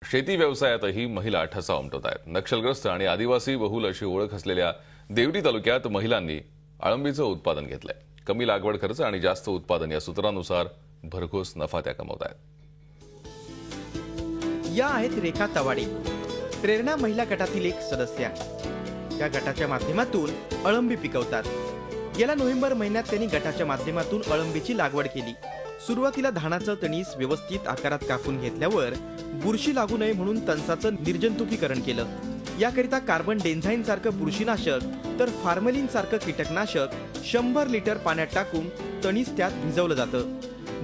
शेती व्यवसायातही महिला ठसा उमटवत आहेत। नक्षलग्रस्त आणि आदिवासी बहुल अशी ओळख असलेल्या देवटी तालुक्यात महिलांनी अळंबीचं उत्पादन घेतलंय। कमी लागवड खर्च आणि जास्त उत्पादन या सूत्रानुसार भरघोस नफा त्या कमवत आहेत। या आहेत रेखा तवाडे, प्रेरणा महिला गटातील एक सदस्य। या गटाच्या माध्यमातून अळंबी पिकवतात। गेल्या नोव्हेंबर महिन्यात त्यांनी गटाच्या माध्यमातून अळंबीची लागवड केली। सुरुवातीला धानाचं तणीस व्यवस्थित आकारात कापून घेतल्यावर बुरशी लागू नये म्हणून तणसाचं निर्जंतुकीकरण केलं। याकरिता कार्बन डेन्झाईन सारखं बुरशीनाशक तर फार्मलिन सारखं कीटकनाशक 100 लिटर पाण्यात टाकून तणीस त्यात भिजवलं जातं।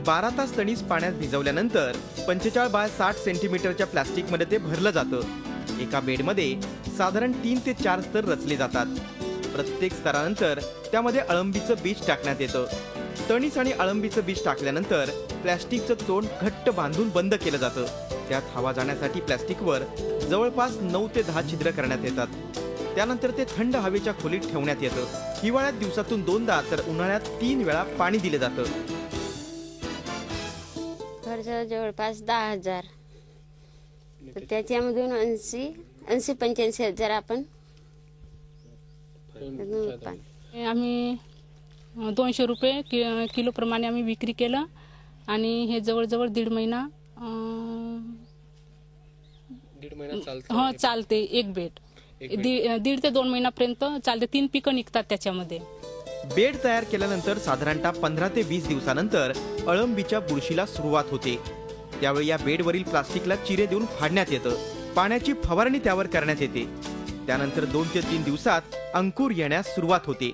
12 तास तणीस पाण्यात भिजवल्यानंतर 45 बाय 60 सेंटीमीटरच्या प्लास्टिकमध्ये ते भरलं जातं। एका बेडमध्ये साधारण 3 ते 4 स्तर रचले जातात। प्रत्येक स्तरानंतर त्यामध्ये अळंबीचं बीज टाकण्यात येतं। तणीस आणि अळंबीचं बीज टाकल्यानंतर प्लास्टिकचं तोंड घट्ट बांधून बंद केलं जातं। त्यात हवा जाण्यासाठी प्लास्टिकवर जवळपास 9 ते 10 छिद्र करण्यात येतात। त्यानंतर ते थंड हवेच्या खोलीत ठेवण्यात येतं। हिवाळ्यात दिवसातून 2दा तर उन्हाळ्यात 3 वेळा पाणी दिले जातं। खर्च जवळपास 10,000, तर त्याच्यामधून 80-85 हजार आपण आम्ही 200 रुपये किलो प्रमाणे आम्ही विक्री केलं आणि हे जवळजवळ दीड महिना चालते। एक बेड 1.5 ते 2 महिन्यापर्यंत चालते। 3 पिकं निघतात त्याच्यामध्ये। बेड तयार केल्यानंतर साधारणतः 15 ते 20 दिवसानंतर अळंबीच्या बुरशीला सुरुवात होते। त्यावेळी या बेडवरील प्लास्टिकला चिरे देऊन फाडण्यात येतं। पाण्याची फवारणी त्यावर करण्यात येते। त्यानंतर 2 ते 3 दिवसात अंकुर येण्यास सुरुवात होते।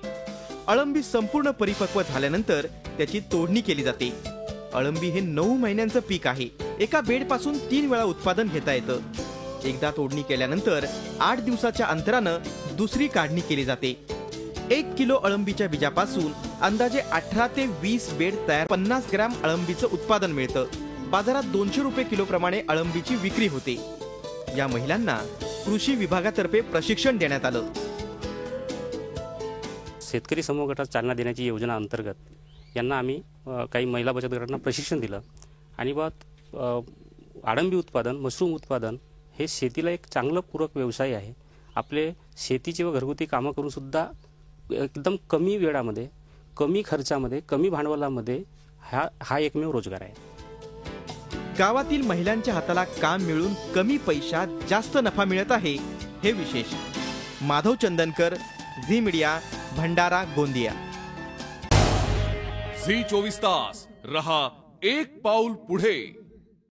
अळंबी संपूर्ण परिपक्व झाल्यानंतर त्याची तोडणी केली जाते। अळंबी हे 9 महिन्यांचं पीक आहे। एका बेडपासून 3 वेळा उत्पादन घेता येतं। एकदा तोडणी केल्यानंतर 8 दिवसाच्या अंतरानं दुसरी काढणी केली जाते। 1 किलो अळंबीच्या बीजापासून अंदाजे 18 ते 20 बेड तयार 50 ग्रॅम अळंबीचं उत्पादन मिळतं। बाजारात 200 रुपये किलो प्रमाणे अळंबीची विक्री होते। या महिलांना कृषी विभागातर्फे प्रशिक्षण देण्यात आलं। शेतकरी समूह गटात चालना देण्याची योजना अंतर्गत यांना आम्ही काही महिला बचत गटांना प्रशिक्षण दिलं आणि अळंबी उत्पादन, मशरूम उत्पादन हे शेतीला एक चांगलं पूरक व्यवसाय आहे। आपले शेतीची व घरगुती कामं करून सुद्धा एकदम कमी वेळामध्ये, कमी खर्चामध्ये, कमी भांडवलामध्ये हा एकमेव रोजगार आहे। गावातील महिलांच्या हाताला काम मिळून कमी पैशात जास्त नफा मिळत आहे, हे विशेष। माधव चंदनकर, झी मीडिया, भंडारा, गोंदिया। झी 24 तास रहा एक पाऊल पुढे।